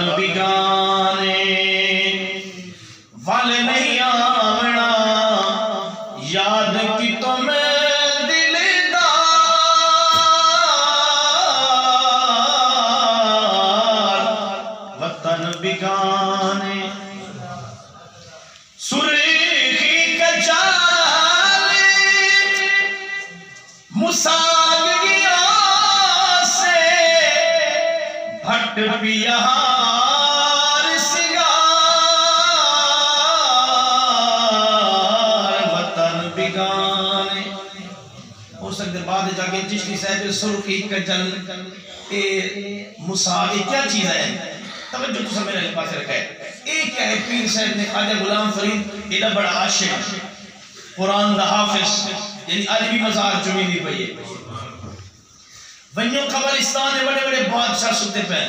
وطن بگانے والے نہیں آونا یاد کی تمہیں بگانے سرخی کچالے مساگیا سے بھٹ پیہار سگار وطن بگانے. ہو سکتے بعد جا کے چشتی صاحب سرخی کچل مساگ کیا چیز ہے توجہ تو سب میرے پاس رکھا ہے. ایک کیا ہے پیر صاحب نے خواجہ غلام فرید ایڈا بڑا عاشق قرآن دا حافظ یعنی آج بھی مزار چمی نہیں پئی ہے. ونیوں قبرستان ہے بڑے بڑے بادشاہ ستے پہن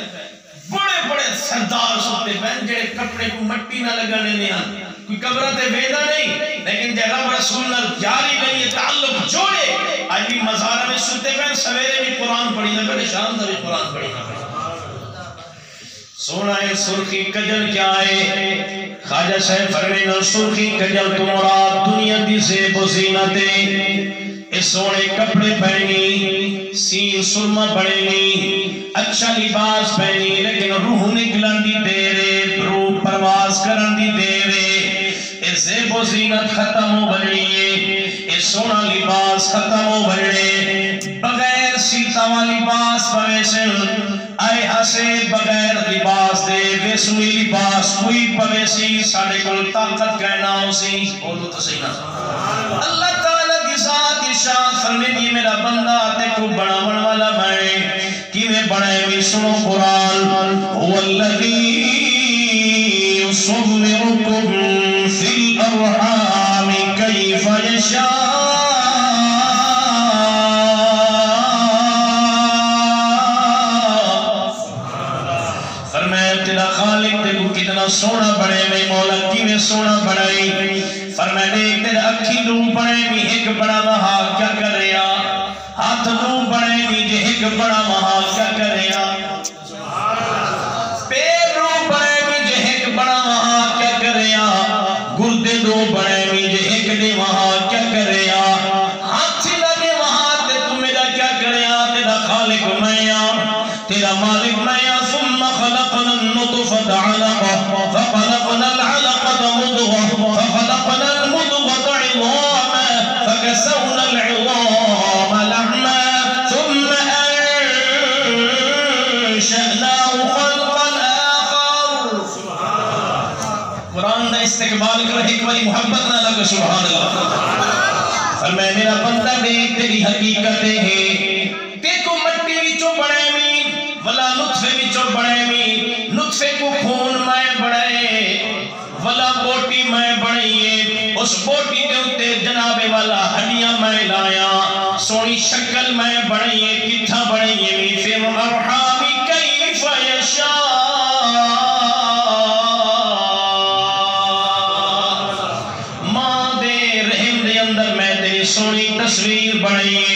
بڑے بڑے سردار ستے پہن جڑے کپڑے کو مٹی نہ لگانے نہیں آن کوئی قبرتے ویدہ نہیں لیکن جے رب رسول نہ جاری نہیں ہے تعلق جوڑے آج بھی مزار میں ستے پہن سویرے بھی قرآن پڑھی نہ پڑے شام دا بھی قرآن پڑھی نہ پڑے. سونا ہے سرخی کجل کیا ہے خواجہ صاحب فرمینا سرخی کجل تو مراد دنیا دی زیب و زینتیں اس سونے کپڑے پہنی سین سرما بڑھنی اچھا لباس پہنی لیکن روح نکلن دی دیرے روح پرواز کرن دی دیرے اس زیب و زینت ختم ہو بڑھنی اس سونا لباس ختم ہو بڑھنے بغیر سیتا والا لباس پویسن آئے ہسے بغیر لباس دے ویسوی لباس کوئی پویسی ساڑے کل طاقت کہنا اسی بولو تو سینا اللہ تعالیٰ کی ذات ارشاد فرمے دی میرا بندہ تے کو بڑا بڑا والا میں کی میں بڑے بھی سنو قرآن والذی يصوركم في الأرحام كيف يشاء سونا بڑے میں مولا کی میں سونا بڑائی فرمائے دیکھ تیرے اکھی رو بڑے میں ایک بڑا وہاں کیا کر رہا ہاتھ رو بڑے میں جے ایک بڑا وہاں کیا کر رہا پیر رو بڑے میں جے ایک بڑا وہاں کیا کر رہا گردے رو بڑے میں جے ایک دے وہاں کیا کر رہا ہاتھ لگے وہاں تے تم میرا کیا کر رہا تیرا خالق میاں تیرا مالک میاں ثم خلقنا النطفة علقة فخلقنا العلقة مضغة فخلقنا المضغة عظاما فكسونا العظام لحما ثم أنشأناه خلقا آخر. قرآن دا استقبال کر حکمت محبت نہ لگا سبحان اللہ. فرمائے میرا بندہ دیکھ تیری حقیقتیں ہیں تیکو مٹی وچوں بڑے میں ولا نطفے وچوں بڑے میں نطفے کو خون میں بڑھائے ولا بوٹی میں بڑھائیے اس بوٹی کے اتے جناب والا ہڈیاں میں لایا سونی شکل میں بڑھائیے کتھا بڑھائیے بھی فی الارحام کیف یشاء ماں دے رحم دے اندر میں تیری سونی تصویر بڑھائیے